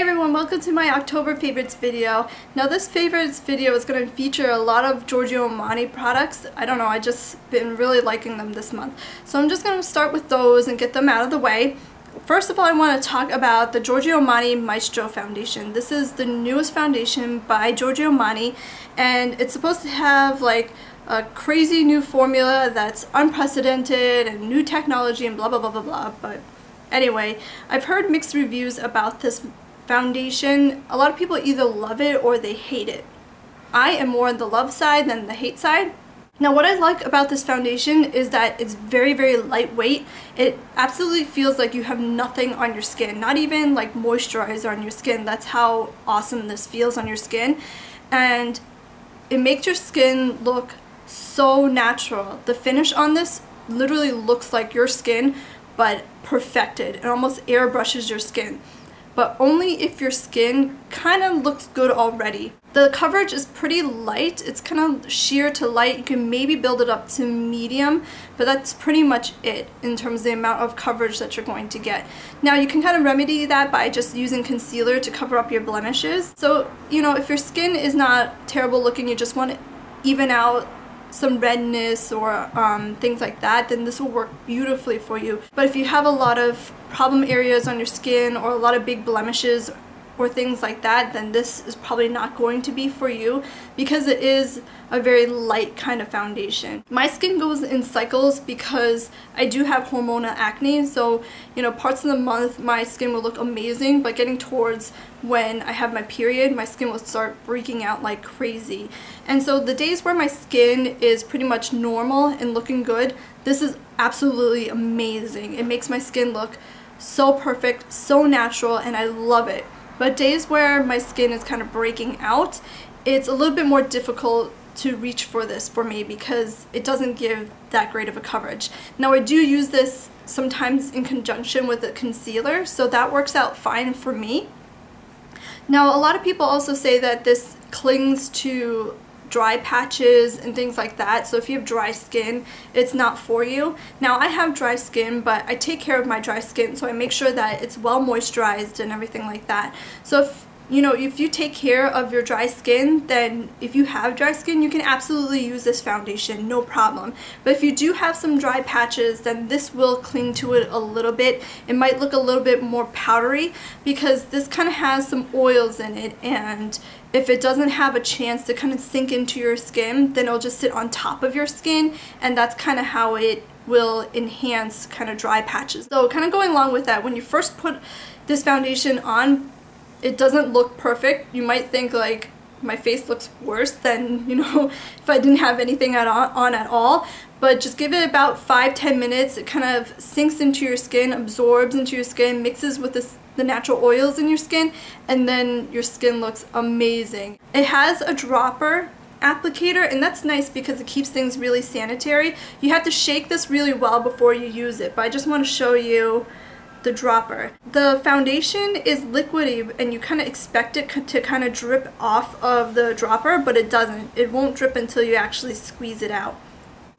everyone, welcome to my October favorites video. Now this favorites video is going to feature a lot of Giorgio Armani products. I don't know, I just been really liking them this month. So I'm just going to start with those and get them out of the way. First of all, I want to talk about the Giorgio Armani Maestro foundation. This is the newest foundation by Giorgio Armani, and it's supposed to have like a crazy new formula that's unprecedented and new technology and blah blah blah blah blah. But anyway, I've heard mixed reviews about this foundation. A lot of people either love it or they hate it. I am more on the love side than the hate side. Now what I like about this foundation is that it's very lightweight. It absolutely feels like you have nothing on your skin, not even like moisturizer on your skin. That's how awesome this feels on your skin, and it makes your skin look so natural. The finish on this literally looks like your skin, but perfected. It almost airbrushes your skin, but only if your skin kind of looks good already. The coverage is pretty light. It's kind of sheer to light. You can maybe build it up to medium, but that's pretty much it in terms of the amount of coverage that you're going to get. Now you can kind of remedy that by just using concealer to cover up your blemishes. So, you know, if your skin is not terrible looking, you just want to even out some redness or things like that, then this will work beautifully for you. But if you have a lot of problem areas on your skin or a lot of big blemishes or things like that, then this is probably not going to be for you because it is a very light kind of foundation. My skin goes in cycles because I do have hormonal acne, so you know, parts of the month my skin will look amazing, but getting towards when I have my period, my skin will start breaking out like crazy. And so the days where my skin is pretty much normal and looking good, this is absolutely amazing. It makes my skin look so perfect, so natural, and I love it. But days where my skin is kind of breaking out, it's a little bit more difficult to reach for this for me because it doesn't give that great of a coverage. Now I do use this sometimes in conjunction with a concealer, so that works out fine for me. Now a lot of people also say that this clings to dry patches and things like that, so if you have dry skin, it's not for you. Now I have dry skin, but I take care of my dry skin, so I make sure that it's well moisturized and everything like that. So if you know, if you take care of your dry skin, then if you have dry skin, you can absolutely use this foundation, no problem. But if you do have some dry patches, then this will cling to it a little bit. It might look a little bit more powdery because this kind of has some oils in it, and if it doesn't have a chance to kind of sink into your skin, then it'll just sit on top of your skin, and that's kind of how it will enhance kind of dry patches. So kind of going along with that, when you first put this foundation on, it doesn't look perfect. You might think like my face looks worse than, you know, if I didn't have anything on at all. But just give it about 5-10 minutes. It kind of sinks into your skin, absorbs into your skin, mixes with the natural oils in your skin, and then your skin looks amazing. It has a dropper applicator, and that's nice because it keeps things really sanitary. You have to shake this really well before you use it, but I just want to show you the dropper. The foundation is liquidy and you kind of expect it to kind of drip off of the dropper, but it doesn't. It won't drip until you actually squeeze it out.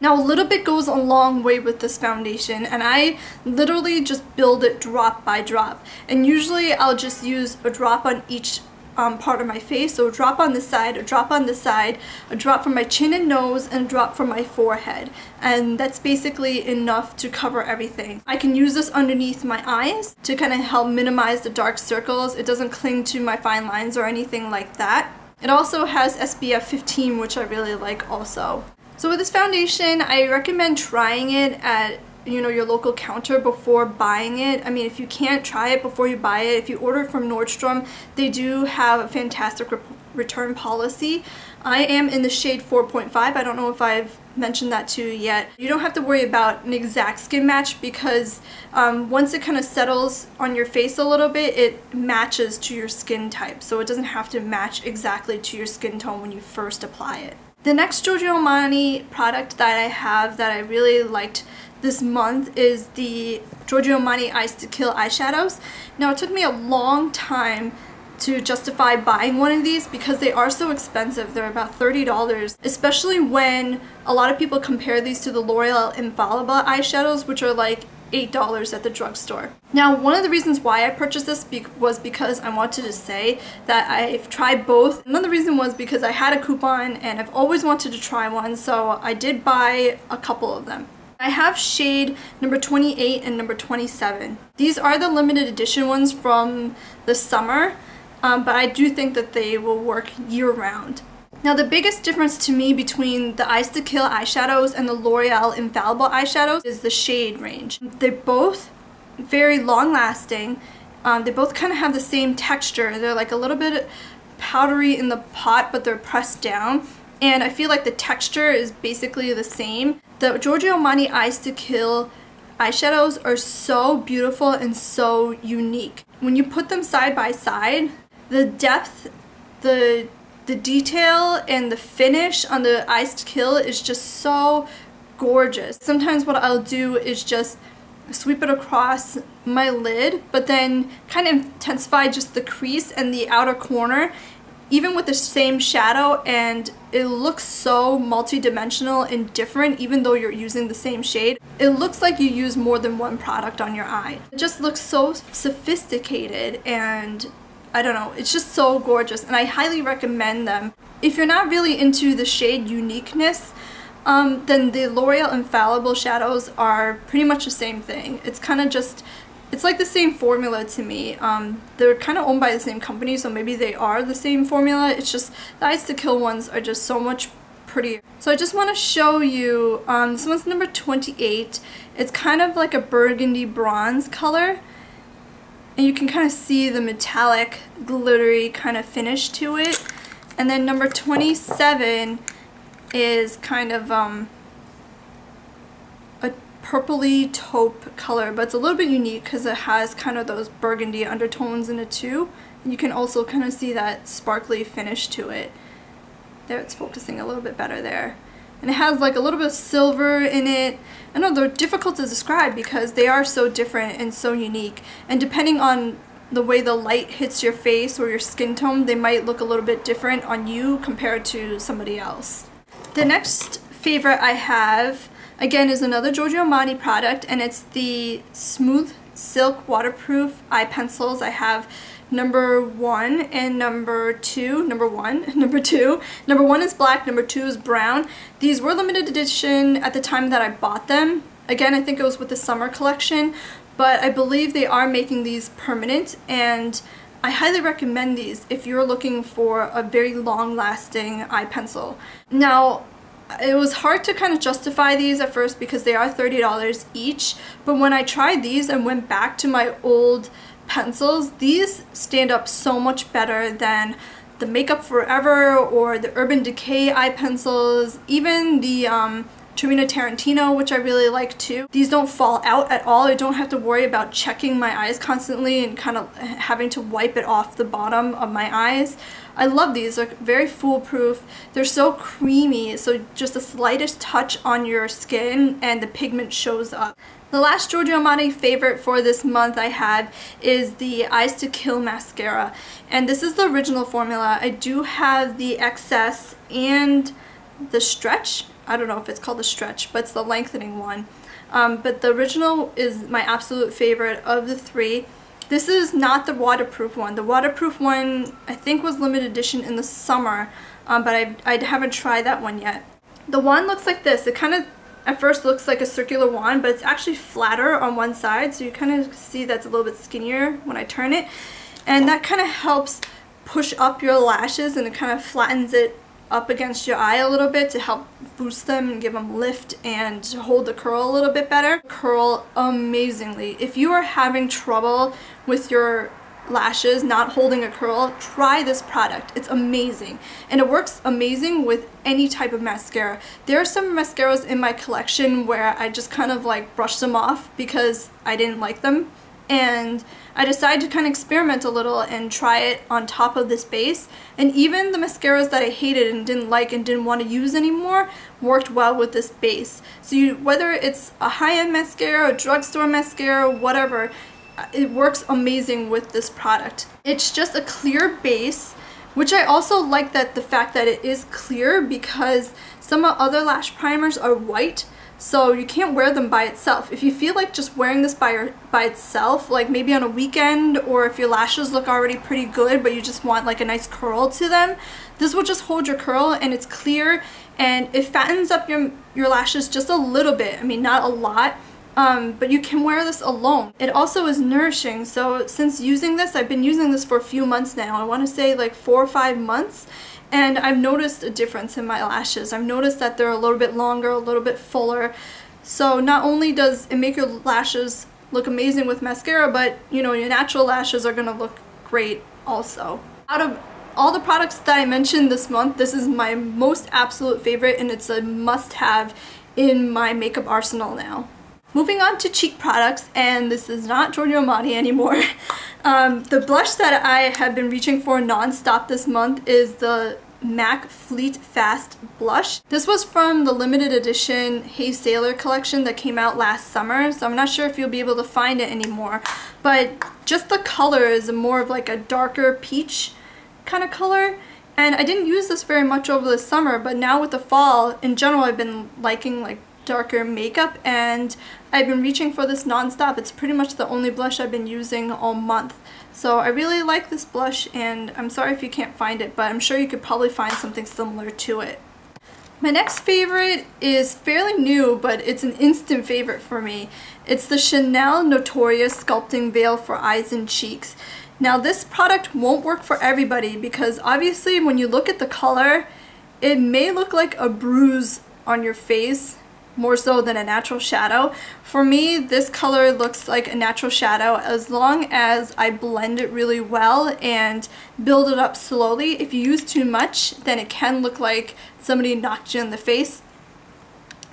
Now a little bit goes a long way with this foundation, and I literally just build it drop by drop, and usually I'll just use a drop on each part of my face. So a drop on this side, a drop on this side, a drop from my chin and nose, and a drop from my forehead, and that's basically enough to cover everything. I can use this underneath my eyes to kind of help minimize the dark circles. It doesn't cling to my fine lines or anything like that. It also has SPF 15, which I really like also. So with this foundation, I recommend trying it at, you know, your local counter before buying it. I mean, if you can't try it before you buy it, if you order from Nordstrom, they do have a fantastic return policy. I am in the shade 4.5. I don't know if I've mentioned that to you yet. You don't have to worry about an exact skin match because once it kind of settles on your face a little bit, it matches to your skin type. So it doesn't have to match exactly to your skin tone when you first apply it. The next Giorgio Armani product that I have that I really liked this month is the Giorgio Armani Ice to Kill eyeshadows. Now it took me a long time to justify buying one of these because they are so expensive. They're about $30, especially when a lot of people compare these to the L'Oreal Infallible eyeshadows, which are like $8 at the drugstore. Now, one of the reasons why I purchased this was because I wanted to say that I've tried both. Another reason was because I had a coupon and I've always wanted to try one, so I did buy a couple of them. I have shade number 28 and number 27. These are the limited edition ones from the summer, but I do think that they will work year-round. Now, the biggest difference to me between the Ice to Kill eyeshadows and the L'Oreal Infallible eyeshadows is the shade range. They're both very long-lasting. They both kind of have the same texture. They're like a little bit powdery in the pot, but they're pressed down. And I feel like the texture is basically the same. The Giorgio Armani Ice to Kill eyeshadows are so beautiful and so unique. When you put them side by side, the depth, the detail, and the finish on the Ice to Kill is just so gorgeous. Sometimes what I'll do is just sweep it across my lid, but then kind of intensify just the crease and the outer corner, even with the same shadow, and it looks so multi-dimensional and different even though you're using the same shade. It looks like you use more than one product on your eye. It just looks so sophisticated, and I don't know, it's just so gorgeous, and I highly recommend them. If you're not really into the shade uniqueness, then the L'Oreal Infallible shadows are pretty much the same thing. It's kind of just, it's like the same formula to me. They're kind of owned by the same company, so maybe they are the same formula. It's just the Ice to Kill ones are just so much prettier. So I just want to show you, this one's number 28. It's kind of like a burgundy bronze color, and you can kind of see the metallic, glittery kind of finish to it. And then number 27 is kind of a purpley taupe color, but it's a little bit unique because it has kind of those burgundy undertones in it too. And you can also kind of see that sparkly finish to it. There, it's focusing a little bit better there. And it has like a little bit of silver in it. I know they're difficult to describe because they are so different and so unique. And depending on the way the light hits your face or your skin tone, they might look a little bit different on you compared to somebody else. The next favorite I have, again, is another Giorgio Armani product, and it's the Smooth Silk Waterproof Eye Pencils. I have number 1 and number 2. Number 1 is black, number 2 is brown. These were limited edition at the time that I bought them. Again, I think it was with the summer collection, but I believe they are making these permanent, and I highly recommend these if you're looking for a very long-lasting eye pencil. Now, it was hard to kind of justify these at first because they are $30 each, but when I tried these and went back to my old pencils, these stand up so much better than the Makeup Forever or the Urban Decay eye pencils, even the Torino Tarantino, which I really like too. These don't fall out at all. I don't have to worry about checking my eyes constantly and kind of having to wipe it off the bottom of my eyes. I love these. They're very foolproof. They're so creamy, so just the slightest touch on your skin and the pigment shows up. The last Giorgio Armani favorite for this month I have is the Ice to Kill mascara, and this is the original formula. I do have the excess and the stretch. I don't know if it's called the stretch, but it's the lengthening one. But the original is my absolute favorite of the three. This is not the waterproof one. The waterproof one I think was limited edition in the summer, but I haven't tried that one yet. The wand looks like this. It kind of at first looks like a circular wand, but it's actually flatter on one side, so you kind of see that's a little bit skinnier when I turn it. And that kind of helps push up your lashes, and it kind of flattens it up against your eye a little bit to help boost them and give them lift and to hold the curl a little bit better. Curl amazingly. If you are having trouble with your lashes not holding a curl, try this product. It's amazing, and it works amazing with any type of mascara. There are some mascaras in my collection where I just kind of like brush them off because I didn't like them, and I decided to kind of experiment a little and try it on top of this base, and even the mascaras that I hated and didn't like and didn't want to use anymore worked well with this base. So whether it's a high-end mascara, a drugstore mascara, whatever, it works amazing with this product. It's just a clear base, which I also like that the fact that it is clear, because some other lash primers are white, so you can't wear them by itself. If you feel like just wearing this by itself, like maybe on a weekend, or if your lashes look already pretty good but you just want like a nice curl to them, this will just hold your curl, and it's clear and it fattens up your lashes just a little bit. I mean, not a lot. But you can wear this alone. It also is nourishing, so since using this, I've been using this for a few months now. I want to say like 4 or 5 months, and I've noticed a difference in my lashes. I've noticed that they're a little bit longer, a little bit fuller. So not only does it make your lashes look amazing with mascara, but you know, your natural lashes are going to look great also. Out of all the products that I mentioned this month, this is my most absolute favorite, and it's a must-have in my makeup arsenal now. Moving on to cheek products, and this is not Giorgio Armani anymore. The blush that I have been reaching for non-stop this month is the MAC Fleet Fast blush. This was from the limited edition Hey Sailor collection that came out last summer, so I'm not sure if you'll be able to find it anymore. But just the color is more of like a darker peach kind of color. And I didn't use this very much over the summer, but now with the fall, in general, I've been liking like darker makeup, and I've been reaching for this non-stop. It's pretty much the only blush I've been using all month. So I really like this blush, and I'm sorry if you can't find it, but I'm sure you could probably find something similar to it. My next favorite is fairly new, but it's an instant favorite for me. It's the Chanel Notorious Sculpting Veil for Eyes and Cheeks. Now this product won't work for everybody, because obviously when you look at the color, it may look like a bruise on your face, more so than a natural shadow. For me, this color looks like a natural shadow as long as I blend it really well and build it up slowly. If you use too much, then it can look like somebody knocked you in the face.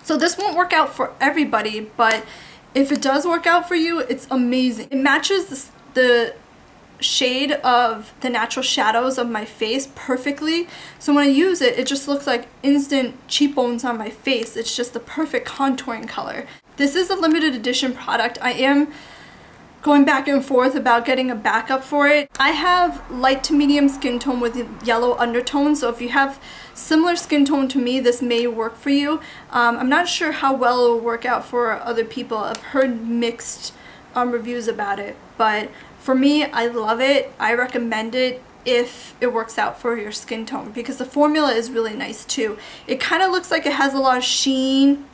So this won't work out for everybody, but if it does work out for you, it's amazing. It matches the shade of the natural shadows of my face perfectly, so when I use it, it just looks like instant cheekbones on my face. It's just the perfect contouring color. This is a limited edition product. I am going back and forth about getting a backup for it. I have light to medium skin tone with yellow undertones, so if you have similar skin tone to me, this may work for you. I'm not sure how well it will work out for other people. I've heard mixed reviews about it, but for me, I love it. I recommend it if it works out for your skin tone, because the formula is really nice too. It kind of looks like it has a lot of sheen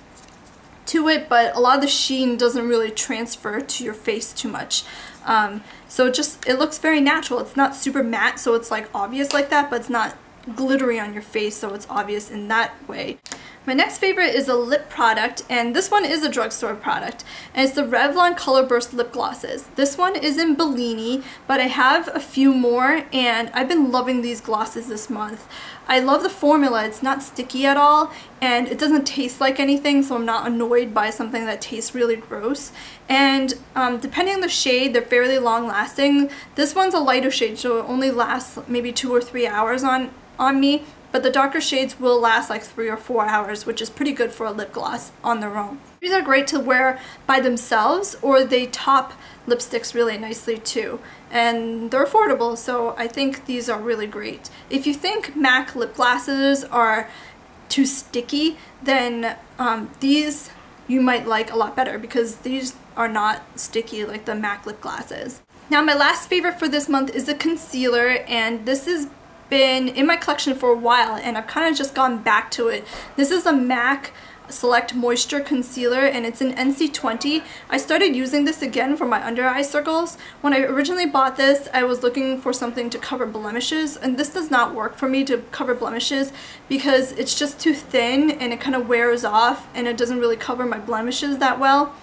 to it, but a lot of the sheen doesn't really transfer to your face too much. So it looks very natural. It's not super matte, so it's like obvious like that, but it's not glittery on your face, so it's obvious in that way. My next favorite is a lip product, and this one is a drugstore product, and it's the Revlon Color Burst Lip Glosses. This one is in Bellini, but I have a few more, and I've been loving these glosses this month. I love the formula. It's not sticky at all, and it doesn't taste like anything, so I'm not annoyed by something that tastes really gross. And depending on the shade, they're fairly long lasting. This one's a lighter shade, so it only lasts maybe 2 or 3 hours on me. But the darker shades will last like 3 or 4 hours, which is pretty good for a lip gloss on their own. These are great to wear by themselves, or they top lipsticks really nicely too. And they're affordable, so I think these are really great. If you think MAC lip glosses are too sticky, then these you might like a lot better, because these are not sticky like the MAC lip glosses. Now my last favorite for this month is a concealer, and this is been in my collection for a while, and I've kind of just gone back to it. This is the MAC Select Moisture Concealer, and it's an NC20. I started using this again for my under eye circles. When I originally bought this, I was looking for something to cover blemishes, and this does not work for me to cover blemishes because it's just too thin and it kind of wears off, and it doesn't really cover my blemishes that well.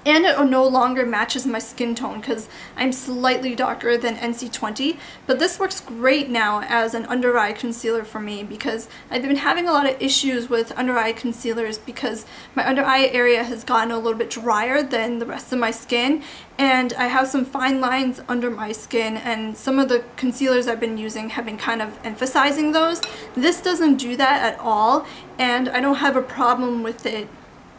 And it no longer matches my skin tone because I'm slightly darker than NC20, but this works great now as an under eye concealer for me, because I've been having a lot of issues with under eye concealers because my under eye area has gotten a little bit drier than the rest of my skin, and I have some fine lines under my skin, and some of the concealers I've been using have been kind of emphasizing those. This doesn't do that at all, and I don't have a problem with it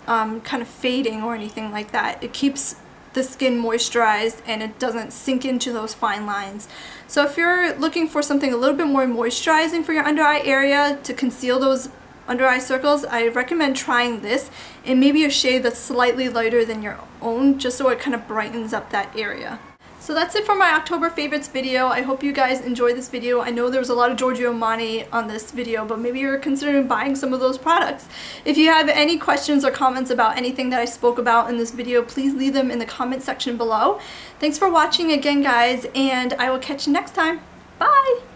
kind of fading or anything like that. It keeps the skin moisturized and it doesn't sink into those fine lines. So if you're looking for something a little bit more moisturizing for your under eye area to conceal those under eye circles, I recommend trying this and maybe a shade that's slightly lighter than your own, just so it kind of brightens up that area. So that's it for my October favorites video. I hope you guys enjoyed this video. I know there was a lot of Giorgio Armani on this video, but maybe you're considering buying some of those products. If you have any questions or comments about anything that I spoke about in this video, please leave them in the comment section below. Thanks for watching again, guys, and I will catch you next time. Bye!